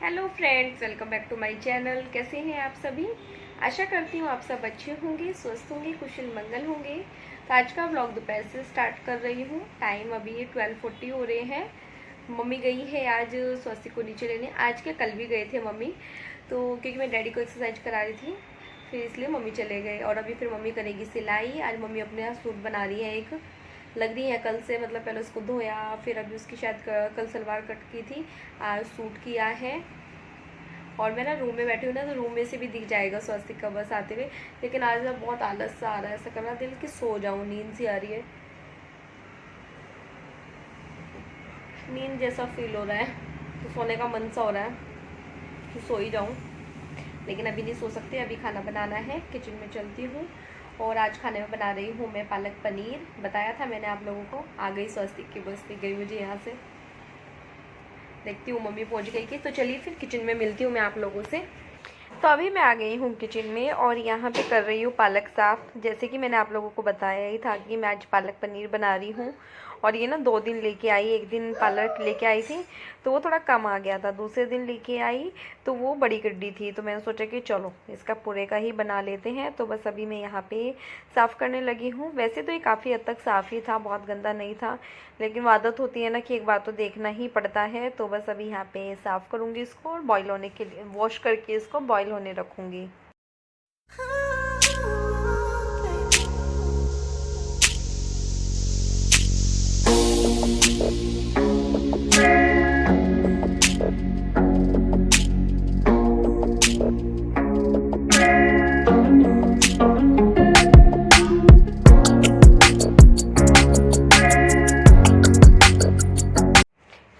Hello friends, welcome back to my channel. कैसे हैं आप सभी? आशा करती हूँ आप सब अच्छे होंगे, स्वस्थ होंगे, कुशल मंगल होंगे। तो आज का व्लॉग दोपहर से स्टार्ट कर रही हूँ। टाइम अभी 12:40 हो रहे हैं। मम्मी गई है आज स्वास्थ्य को नीचे लेने। आज के कल भी गए थे मम्मी, तो क्योंकि मैं डैडी को एक्सरसाइज करा रही थी, फिर इसलिए मम्मी चले गए। और अभी फिर मम्मी करेगी सिलाई। आज मम्मी अपने यहाँ सूट बना रही है, एक लग रही है कल से, मतलब पहले उसको धोया, फिर अभी उसकी शायद कल सलवार कट की थी, आज सूट किया है। और मैं ना रूम में बैठी हूँ ना, तो रूम में से भी दिख जाएगा स्वास्तिक का बस आते हुए। लेकिन आज ना बहुत आलस सा आ रहा है, ऐसा करना दिल कि सो जाऊँ, नींद सी आ रही है, नींद जैसा फील हो रहा है, तो सोने का मन सा हो रहा है कि सो ही जाऊँ। लेकिन अभी नहीं सो सकते, अभी खाना बनाना है। किचन में चलती हूँ और आज खाने में बना रही हूँ मैं पालक पनीर। बताया था मैंने आप लोगों को। आ गई स्वास्तिक की बस, दिख गई मुझे यहाँ से। देखती हूँ मम्मी पहुँच गई कि, तो चलिए फिर किचन में मिलती हूँ मैं आप लोगों से। तो अभी मैं आ गई हूँ किचन में और यहाँ पे कर रही हूँ पालक साफ़। जैसे कि मैंने आप लोगों को बताया ही था कि मैं आज पालक पनीर बना रही हूँ। और ये ना 2 दिन लेके आई। एक दिन पालक लेके आई थी तो वो थोड़ा कम आ गया था, दूसरे दिन लेके आई तो वो बड़ी गड्डी थी। तो मैंने सोचा कि चलो इसका पूरे का ही बना लेते हैं। तो बस अभी मैं यहाँ पे साफ़ करने लगी हूँ। वैसे तो ये काफ़ी हद तक साफ़ ही था, बहुत गंदा नहीं था, लेकिन वो आदत होती है ना कि एक बार तो देखना ही पड़ता है। तो बस अभी यहाँ पे साफ़ करूँगी इसको और बॉईल होने के लिए, वॉश करके इसको बॉईल होने रखूँगी।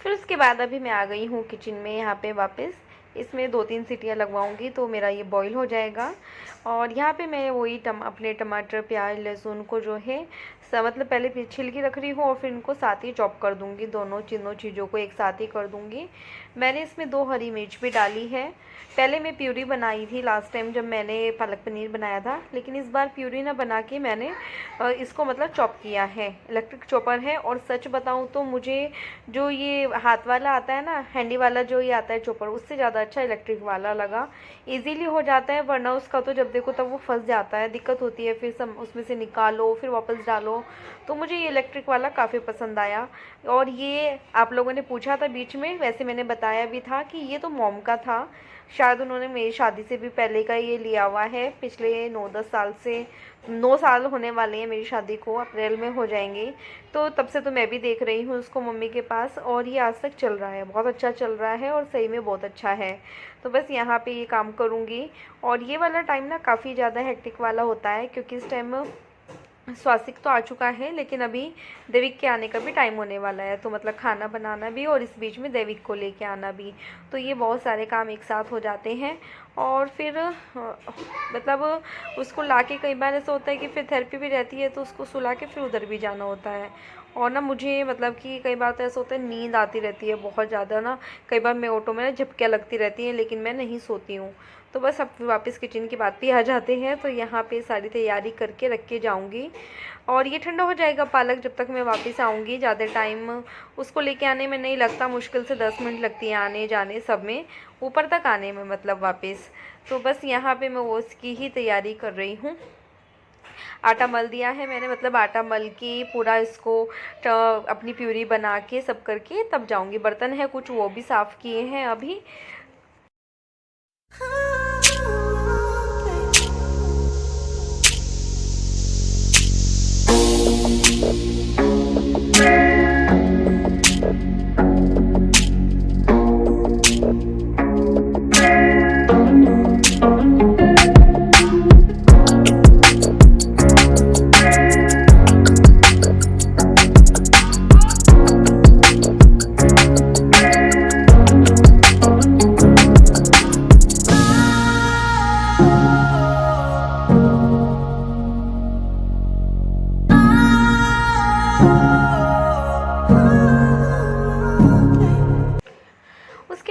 फिर उसके बाद अभी मैं आ गई हूँ किचन में यहाँ पे वापस। इसमें 2-3 सीटियाँ लगवाऊंगी तो मेरा ये बॉईल हो जाएगा। और यहाँ पे मैं वही अपने टमाटर, प्याज, लहसुन को जो है मतलब पहले छिल के रख रही हूँ और फिर इनको साथ ही चॉप कर दूँगी। दोनों चीज़ों को एक साथ ही कर दूँगी। मैंने इसमें 2 हरी मिर्च भी डाली है। पहले मैं प्यूरी बनाई थी लास्ट टाइम जब मैंने पालक पनीर बनाया था, लेकिन इस बार प्यूरी ना बना के मैंने इसको मतलब चॉप किया है। इलेक्ट्रिक चॉपर है। और सच बताऊँ तो मुझे जो ये हाथ वाला आता है ना, हैंडी वाला जो ये आता है चॉपर, उससे ज़्यादा अच्छा इलेक्ट्रिक वाला लगा। इजीली हो जाता है, वरना उसका तो जब देखो तब वो फंस जाता है, दिक्कत होती है, फिर सब उसमें से निकालो फिर वापस डालो। तो मुझे ये इलेक्ट्रिक वाला काफ़ी पसंद आया। और ये आप लोगों ने पूछा था बीच में, वैसे मैंने बताया भी था कि ये तो मॉम का था। शायद उन्होंने मेरी शादी से भी पहले का ये लिया हुआ है, पिछले 9-10 साल से। 9 साल होने वाले हैं मेरी शादी को, अप्रैल में हो जाएंगे। तो तब से तो मैं भी देख रही हूँ उसको मम्मी के पास, और ये आज तक चल रहा है, बहुत अच्छा चल रहा है और सही में बहुत अच्छा है। तो बस यहाँ पे ये काम करूँगी। और ये वाला टाइम ना काफ़ी ज़्यादा हेक्टिक वाला होता है, क्योंकि इस टाइम स्वास्तिक तो आ चुका है, लेकिन अभी देविक के आने का भी टाइम होने वाला है। तो मतलब खाना बनाना भी और इस बीच में देविक को लेके आना भी, तो ये बहुत सारे काम एक साथ हो जाते हैं। और फिर मतलब उसको लाके कई बार ऐसा होता है कि फिर थेरेपी भी रहती है, तो उसको सुला के फिर उधर भी जाना होता है। और ना मुझे मतलब कि कई बार तो ऐसा होता है नींद आती रहती है बहुत ज़्यादा ना, कई बार मैं ऑटो में ना झपकियाँ लगती रहती हैं, लेकिन मैं नहीं सोती हूँ। तो बस अब वापस किचन की बात पे आ जाते हैं। तो यहाँ पे सारी तैयारी करके रख के जाऊँगी और ये ठंडा हो जाएगा पालक जब तक मैं वापस आऊँगी। ज़्यादा टाइम उसको लेके आने में नहीं लगता, मुश्किल से 10 मिनट लगती है आने जाने सब में, ऊपर तक आने में मतलब वापस। तो बस यहाँ पे मैं वो उसकी ही तैयारी कर रही हूँ। आटा मल दिया है मैंने, मतलब आटा मल के पूरा इसको अपनी प्यूरी बना के सब करके तब जाऊँगी। बर्तन है कुछ, वो भी साफ़ किए हैं अभी।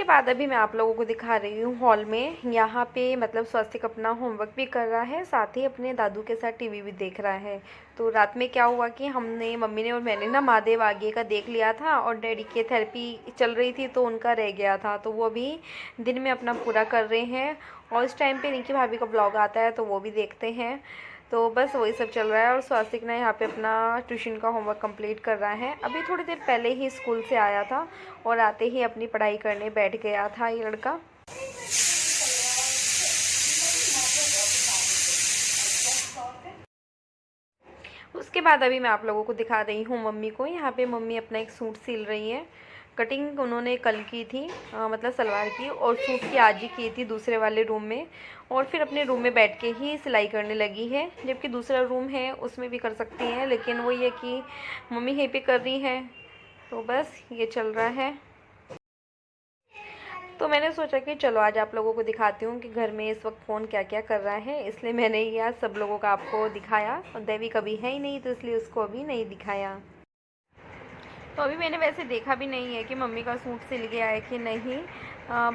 उसके बाद अभी मैं आप लोगों को दिखा रही हूँ हॉल में। यहाँ पे मतलब स्वास्तिक अपना होमवर्क भी कर रहा है, साथ ही अपने दादू के साथ टीवी भी देख रहा है। तो रात में क्या हुआ कि हमने, मम्मी ने और मैंने ना, महादेव आगे का देख लिया था और डैडी की थेरेपी चल रही थी तो उनका रह गया था, तो वो अभी दिन में अपना पूरा कर रहे हैं। और इस टाइम पे रिंकी भाभी का ब्लॉग आता है तो वो भी देखते हैं। तो बस वही सब चल रहा है। और स्वास्तिक ने यहाँ पे अपना ट्यूशन का होमवर्क कंप्लीट कर रहा है। अभी थोड़ी देर पहले ही स्कूल से आया था और आते ही अपनी पढ़ाई करने बैठ गया था ये लड़का। उसके बाद अभी मैं आप लोगों को दिखा रही हूँ मम्मी को। यहाँ पे मम्मी अपना एक सूट सिल रही है। कटिंग उन्होंने कल की थी, मतलब सलवार की, और सूट की आज ही की थी दूसरे वाले रूम में। और फिर अपने रूम में बैठ के ही सिलाई करने लगी है, जबकि दूसरा रूम है उसमें भी कर सकती हैं, लेकिन वो ये कि मम्मी यहीं पे कर रही है। तो बस ये चल रहा है। तो मैंने सोचा कि चलो आज आप लोगों को दिखाती हूँ कि घर में इस वक्त कौन क्या क्या कर रहा है, इसलिए मैंने ये आज सब लोगों का आपको दिखाया। और देवी कभी है ही नहीं तो इसलिए उसको अभी नहीं दिखाया। तो अभी मैंने वैसे देखा भी नहीं है कि मम्मी का सूट सिल गया है कि नहीं।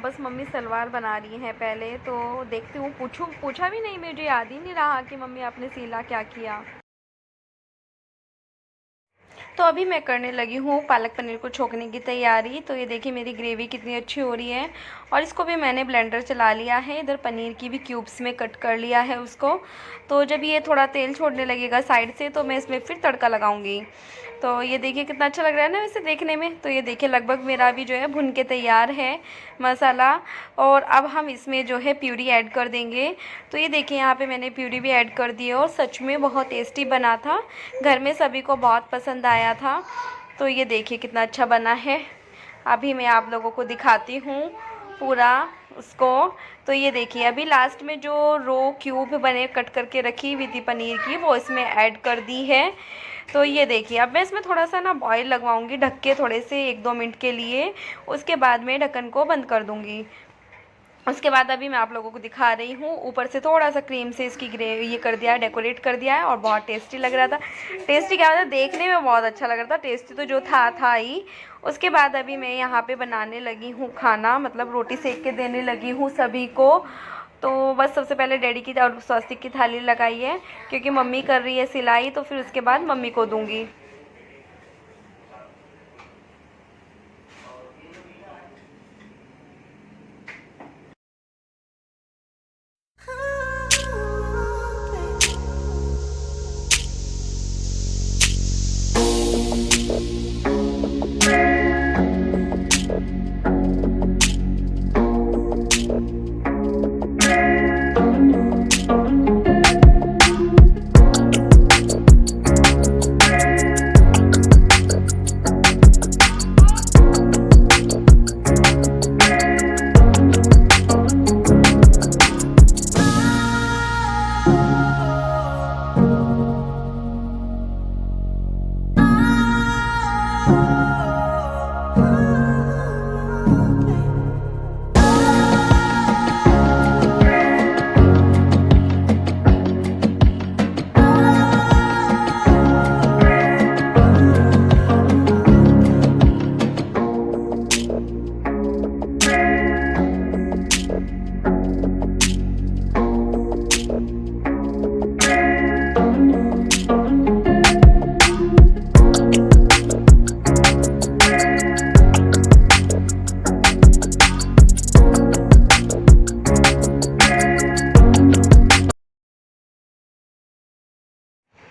बस मम्मी सलवार बना रही हैं पहले, तो देखती हूँ। पूछा भी नहीं, मुझे याद ही नहीं रहा कि मम्मी आपने सिला क्या किया। तो अभी मैं करने लगी हूँ पालक पनीर को छोकने की तैयारी। तो ये देखिए मेरी ग्रेवी कितनी अच्छी हो रही है। और इसको भी मैंने ब्लेंडर चला लिया है। इधर पनीर की भी क्यूब्स में कट कर लिया है उसको। तो जब ये थोड़ा तेल छोड़ने लगेगा साइड से तो मैं इसमें फिर तड़का लगाऊंगी। तो ये देखिए कितना अच्छा लग रहा है ना वैसे देखने में। तो ये देखिए लगभग मेरा भी जो है भुन के तैयार है मसाला। और अब हम इसमें जो है प्यूरी ऐड कर देंगे। तो ये देखिए यहाँ पे मैंने प्यूरी भी ऐड कर दी है और सच में बहुत टेस्टी बना था। घर में सभी को बहुत पसंद आया था। तो ये देखिए कितना अच्छा बना है। अभी मैं आप लोगों को दिखाती हूँ पूरा उसको। तो ये देखिए अभी लास्ट में जो रो क्यूब बने कट करके रखी हुई थी पनीर की, वो इसमें ऐड कर दी है। तो ये देखिए अब मैं इसमें थोड़ा सा ना बॉईल लगवाऊंगी ढक के, थोड़े से 1-2 मिनट के लिए। उसके बाद में ढक्कन को बंद कर दूंगी। उसके बाद अभी मैं आप लोगों को दिखा रही हूँ, ऊपर से थोड़ा सा क्रीम से इसकी ग्रेवी ये कर दिया है, डेकोरेट कर दिया है। और बहुत टेस्टी लग रहा था। टेस्टी क्या था, देखने में बहुत अच्छा लग रहा था। टेस्टी तो जो था ही। उसके बाद अभी मैं यहाँ पे बनाने लगी हूँ खाना, मतलब रोटी सेक के देने लगी हूँ सभी को। तो बस सबसे पहले डैडी की और स्वास्तिक की थाली लगाई है, क्योंकि मम्मी कर रही है सिलाई, तो फिर उसके बाद मम्मी को दूँगी।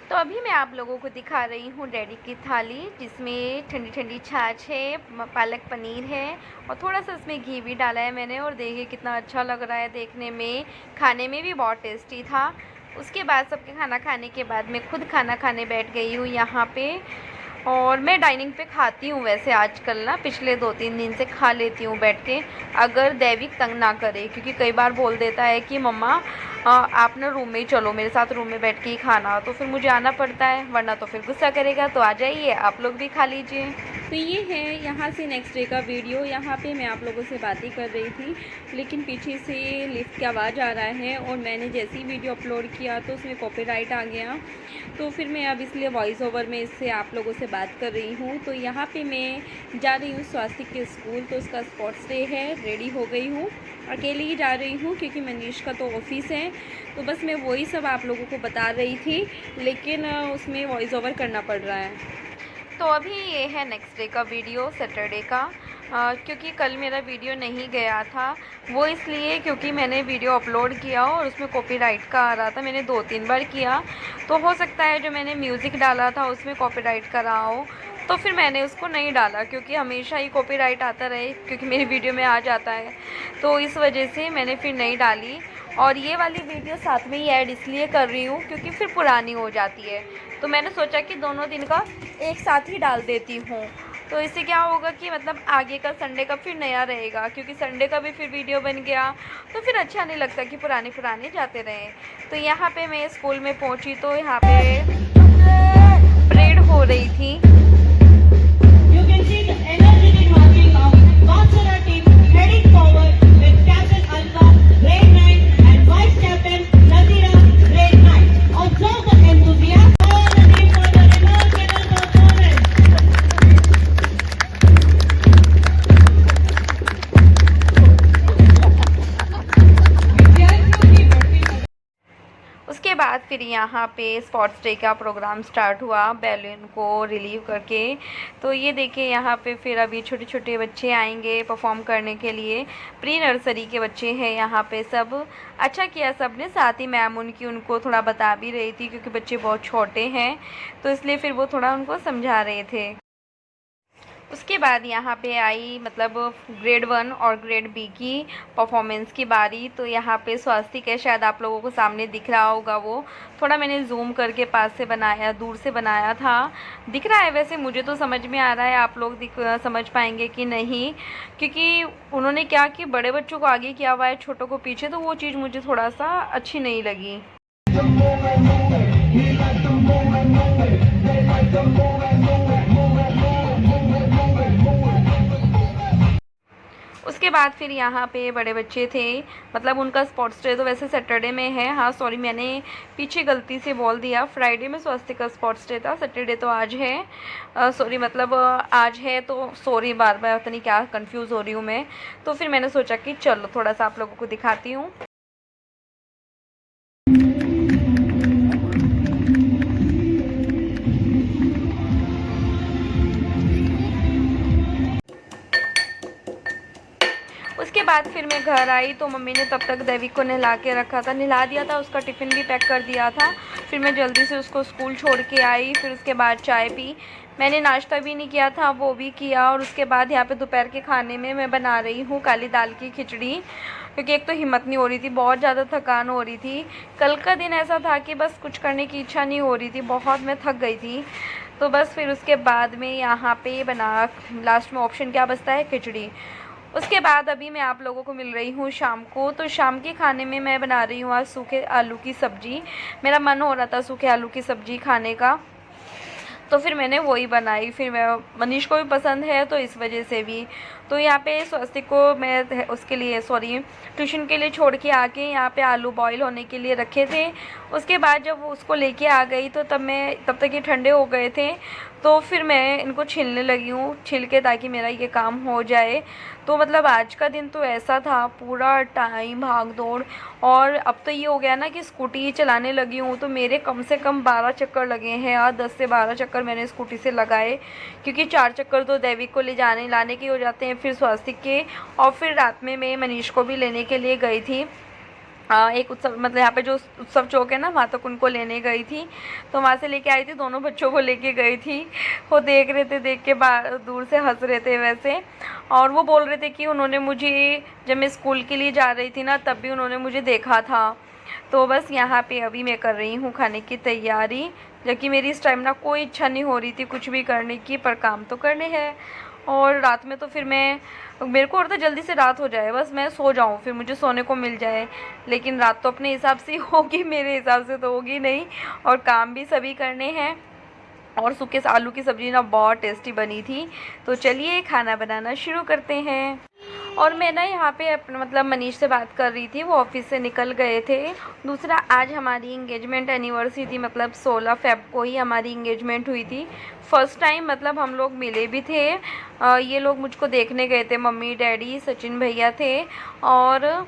तो अभी मैं आप लोगों को दिखा रही हूँ डैडी की थाली, जिसमें ठंडी ठंडी छाछ है, पालक पनीर है और थोड़ा सा इसमें घी भी डाला है मैंने। और देखिए कितना अच्छा लग रहा है देखने में, खाने में भी बहुत टेस्टी था। उसके बाद सबके खाना खाने के बाद मैं खुद खाना खाने बैठ गई हूँ यहाँ पे। और मैं डाइनिंग पे खाती हूँ वैसे आजकल ना, पिछले 2-3 दिन से खा लेती हूँ बैठ के, अगर दैविक तंग ना करे। क्योंकि कई बार बोल देता है कि मम्मा आप ना रूम में ही चलो, मेरे साथ रूम में बैठ के ही खाना, तो फिर मुझे आना पड़ता है, वरना तो फिर गुस्सा करेगा। तो आ जाइए आप लोग भी खा लीजिए। तो ये है यहाँ से नेक्स्ट डे का वीडियो। यहाँ पे मैं आप लोगों से बातें कर रही थी, लेकिन पीछे से लिफ्ट की आवाज़ आ रहा है और मैंने जैसे ही वीडियो अपलोड किया तो उसमें कॉपीराइट आ गया। तो फिर मैं अब इसलिए वॉइस ओवर में इससे आप लोगों से बात कर रही हूँ। तो यहाँ पे मैं जा रही हूँ स्वास्तिक के स्कूल, तो उसका स्पोर्ट्स डे है। रेडी हो गई हूँ, अकेले ही जा रही हूँ क्योंकि मनीष का तो ऑफिस है। तो बस मैं वही सब आप लोगों को बता रही थी, लेकिन उसमें वॉइस ओवर करना पड़ रहा है। तो अभी ये है नेक्स्ट डे का वीडियो, सैटरडे का। क्योंकि कल मेरा वीडियो नहीं गया था, वो इसलिए क्योंकि मैंने वीडियो अपलोड किया और उसमें कॉपीराइट का आ रहा था। मैंने 2-3 बार किया, तो हो सकता है जो मैंने म्यूज़िक डाला था उसमें कॉपीराइट का रहा हो, तो फिर मैंने उसको नहीं डाला क्योंकि हमेशा ही कॉपीराइट आता रहे, क्योंकि मेरी वीडियो में आ जाता है। तो इस वजह से मैंने फिर नहीं डाली। और ये वाली वीडियो साथ में ही ऐड इसलिए कर रही हूँ क्योंकि फिर पुरानी हो जाती है, तो मैंने सोचा कि दोनों दिन का एक साथ ही डाल देती हूँ। तो इससे क्या होगा कि मतलब आगे का संडे का फिर नया रहेगा, क्योंकि संडे का भी फिर वीडियो बन गया तो फिर अच्छा नहीं लगता कि पुराने पुराने जाते रहें। तो यहाँ पे मैं स्कूल में पहुँची तो यहाँ पे परेड हो रही थी। You can see the energetic marking of Vatsara team heading forward with Captain Alpha, grade 9, and Vice Captain Nazira, grade 9. Observe the enthusiasm of the team for the remarkable performance. उसके बाद फिर यहाँ पे sports day का programme start हुआ balloon को relieve करके। तो ये देखिए यहाँ पे फिर अभी छोटे छोटे बच्चे आएंगे परफॉर्म करने के लिए। प्री नर्सरी के बच्चे हैं यहाँ पे सब। अच्छा किया सब ने, साथ ही मैम उनकी उनको थोड़ा बता भी रही थी क्योंकि बच्चे बहुत छोटे हैं, तो इसलिए फिर वो थोड़ा उनको समझा रहे थे। उसके बाद यहाँ पे आई मतलब ग्रेड 1 और ग्रेड बी की परफॉर्मेंस की बारी। तो यहाँ पे स्वास्तिक है, शायद आप लोगों को सामने दिख रहा होगा। वो थोड़ा मैंने जूम करके पास से बनाया, दूर से बनाया था। दिख रहा है वैसे, मुझे तो समझ में आ रहा है, आप लोग समझ पाएंगे कि नहीं, क्योंकि उन्होंने क्या कि बड़े बच्चों को आगे किया हुआ है, छोटों को पीछे, तो वो चीज़ मुझे थोड़ा सा अच्छी नहीं लगी। उसके बाद फिर यहाँ पे बड़े बच्चे थे, मतलब उनका स्पोर्ट्स डे तो वैसे सैटरडे में है। हाँ सॉरी, मैंने पीछे गलती से बोल दिया, फ्राइडे में स्वास्तिक का स्पोर्ट्स डे था, सैटरडे तो आज है। सॉरी, मतलब आज है, तो सॉरी, बार बार पता नहीं क्या कंफ्यूज हो रही हूँ मैं। तो फिर मैंने सोचा कि चलो थोड़ा सा आप लोगों को दिखाती हूँ। उसके बाद फिर मैं घर आई तो मम्मी ने तब तक देवी को नहला के रखा था, नहला दिया था, उसका टिफ़िन भी पैक कर दिया था। फिर मैं जल्दी से उसको स्कूल छोड़ के आई। फिर उसके बाद चाय पी, मैंने नाश्ता भी नहीं किया था, वो भी किया। और उसके बाद यहाँ पे दोपहर के खाने में मैं बना रही हूँ काली दाल की खिचड़ी, क्योंकि एक तो हिम्मत नहीं हो रही थी, बहुत ज़्यादा थकान हो रही थी। कल का दिन ऐसा था कि बस कुछ करने की इच्छा नहीं हो रही थी, बहुत मैं थक गई थी। तो बस फिर उसके बाद में यहाँ पे बना, लास्ट में ऑप्शन क्या बचता है, खिचड़ी। उसके बाद अभी मैं आप लोगों को मिल रही हूँ शाम को। तो शाम के खाने में मैं बना रही हूँ आज सूखे आलू की सब्ज़ी। मेरा मन हो रहा था सूखे आलू की सब्ज़ी खाने का, तो फिर मैंने वही बनाई। फिर मैं, मनीष को भी पसंद है तो इस वजह से भी। तो यहाँ पे स्वास्तिक को मैं उसके लिए सॉरी ट्यूशन के लिए छोड़ के आके यहाँ पे आलू बॉईल होने के लिए रखे थे। उसके बाद जब वो उसको लेके आ गई तो तब तक ये ठंडे हो गए थे। तो फिर मैं इनको छीलने लगी हूँ, छील के, ताकि मेरा ये काम हो जाए। तो मतलब आज का दिन तो ऐसा था, पूरा टाइम भाग दौड़। और अब तो ये हो गया ना कि स्कूटी ही चलाने लगी हूँ, तो मेरे कम से कम 12 चक्कर लगे हैं यार, 10 से 12 चक्कर मैंने स्कूटी से लगाए। क्योंकि 4 चक्कर तो दैविक को ले जाने लाने के हो जाते हैं, फिर स्वास्तिक के, और फिर रात में मैं मनीष को भी लेने के लिए गई थी। एक उत्सव, मतलब यहाँ पे जो उत्सव चौक है ना, वहाँ तक उनको लेने गई थी। तो वहाँ से लेके आई थी, दोनों बच्चों को लेके गई थी। वो देख रहे थे, देख के दूर से हंस रहे थे वैसे। और वो बोल रहे थे कि उन्होंने मुझे, जब मैं स्कूल के लिए जा रही थी ना, तब भी उन्होंने मुझे देखा था। तो बस यहाँ पे अभी मैं कर रही हूँ खाने की तैयारी, जबकि मेरी इस टाइम ना कोई इच्छा नहीं हो रही थी कुछ भी करने की, पर काम तो करने हैं। और रात में तो फिर मेरे को और तो जल्दी से रात हो जाए, बस मैं सो जाऊँ, फिर मुझे सोने को मिल जाए। लेकिन रात तो अपने हिसाब से होगी, मेरे हिसाब से तो होगी नहीं, और काम भी सभी करने हैं। और सूखे आलू की सब्ज़ी ना बहुत टेस्टी बनी थी। तो चलिए खाना बनाना शुरू करते हैं। और मैं ना यहाँ पे अपना मतलब मनीष से बात कर रही थी, वो ऑफिस से निकल गए थे। दूसरा, आज हमारी इंगेजमेंट एनिवर्सरी थी, मतलब 16 फ़ेब को ही हमारी इंगेजमेंट हुई थी। फ़र्स्ट टाइम मतलब हम लोग मिले भी थे। ये लोग मुझको देखने गए थे, मम्मी डैडी सचिन भैया थे और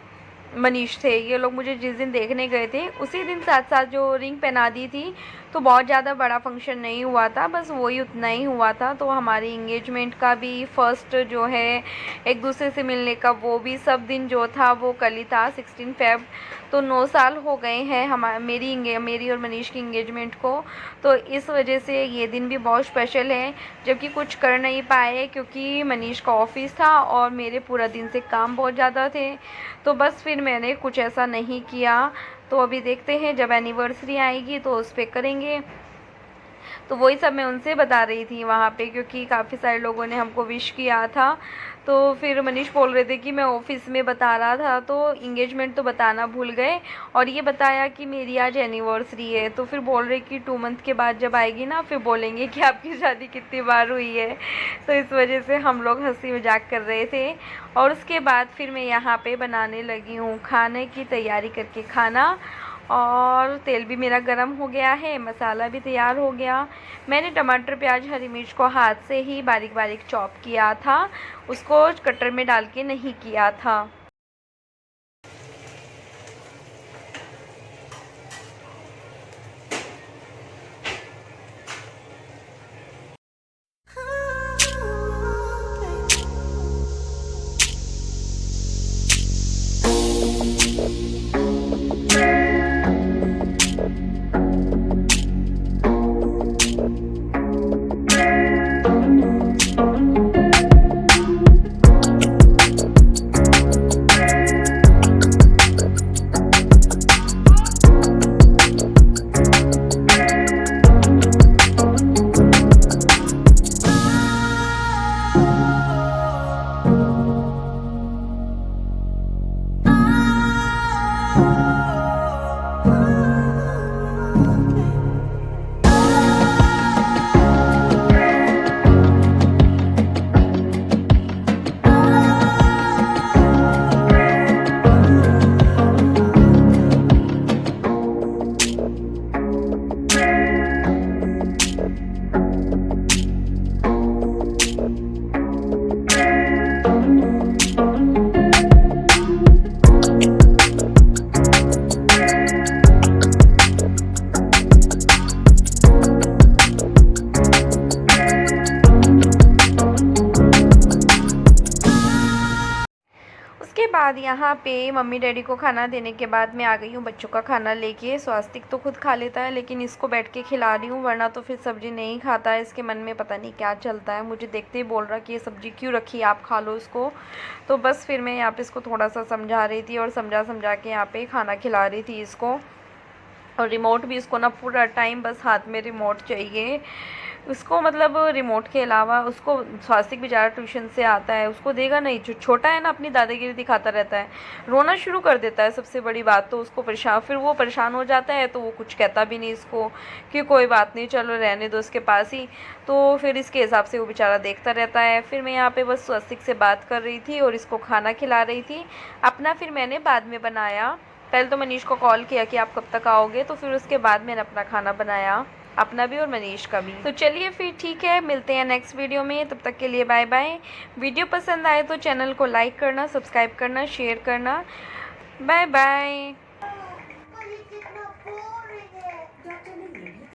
मनीष थे। ये लोग मुझे जिस दिन देखने गए थे उसी दिन साथ साथ जो रिंग पहना दी थी। तो बहुत ज़्यादा बड़ा फंक्शन नहीं हुआ था, बस वही उतना ही हुआ था। तो हमारी इंगेजमेंट का भी फर्स्ट जो है एक दूसरे से मिलने का वो भी सब दिन जो था वो कल ही था, 16 फ़ेब। तो 9 साल हो गए हैं मेरी और मनीष की इंगेजमेंट को। तो इस वजह से ये दिन भी बहुत स्पेशल है, जबकि कुछ कर नहीं पाए क्योंकि मनीष का ऑफिस था और मेरे पूरा दिन से काम बहुत ज़्यादा थे। तो बस फिर मैंने कुछ ऐसा नहीं किया। तो अभी देखते हैं जब एनिवर्सरी आएगी तो उस पर करेंगे। तो वही सब मैं उनसे बता रही थी वहाँ पे, क्योंकि काफ़ी सारे लोगों ने हमको विश किया था। तो फिर मनीष बोल रहे थे कि मैं ऑफिस में बता रहा था, तो इंगेजमेंट तो बताना भूल गए और ये बताया कि मेरी आज एनिवर्सरी है। तो फिर बोल रहे कि 2 मंथ के बाद जब आएगी ना फिर बोलेंगे कि आपकी शादी कितनी बार हुई है। तो इस वजह से हम लोग हंसी मजाक कर रहे थे। और उसके बाद फिर मैं यहाँ पे बनाने लगी हूँ खाने की तैयारी करके खाना। और तेल भी मेरा गरम हो गया है, मसाला भी तैयार हो गया। मैंने टमाटर प्याज हरी मिर्च को हाथ से ही बारीक बारीक चॉप किया था, उसको कटर में डाल के नहीं किया था। बाद यहाँ पे मम्मी डैडी को खाना देने के बाद मैं आ गई हूँ बच्चों का खाना लेके। स्वास्तिक तो खुद खा लेता है, लेकिन इसको बैठ के खिला रही हूँ, वरना तो फिर सब्ज़ी नहीं खाता है। इसके मन में पता नहीं क्या चलता है, मुझे देखते ही बोल रहा कि ये सब्ज़ी क्यों रखी, आप खा लो इसको। तो बस फिर मैं यहाँ पे इसको थोड़ा सा समझा रही थी और समझा के यहाँ पे खाना खिला रही थी इसको। और रिमोट भी इसको ना पूरा टाइम बस हाथ में रिमोट चाहिए उसको, मतलब रिमोट के अलावा उसको स्वास्तिक बेचारा ट्यूशन से आता है, उसको देगा नहीं। जो छोटा है ना अपनी दादागिरी दिखाता रहता है, रोना शुरू कर देता है। सबसे बड़ी बात तो उसको फिर वो परेशान हो जाता है, तो वो कुछ कहता भी नहीं इसको कि कोई बात नहीं चलो रहने दो उसके पास ही। तो फिर इसके हिसाब से वो बेचारा देखता रहता है। फिर मैं यहाँ पे बस स्वास्तिक से बात कर रही थी और इसको खाना खिला रही थी। अपना फिर मैंने बाद में बनाया, पहले तो मनीष को कॉल किया कि आप कब तक आओगे, तो फिर उसके बाद मैंने अपना खाना बनाया, अपना भी और मनीष का भी। तो चलिए फिर ठीक है, मिलते हैं नेक्स्ट वीडियो में, तब तक के लिए बाय बाय। वीडियो पसंद आए तो चैनल को लाइक करना, सब्सक्राइब करना, शेयर करना। Bye bye.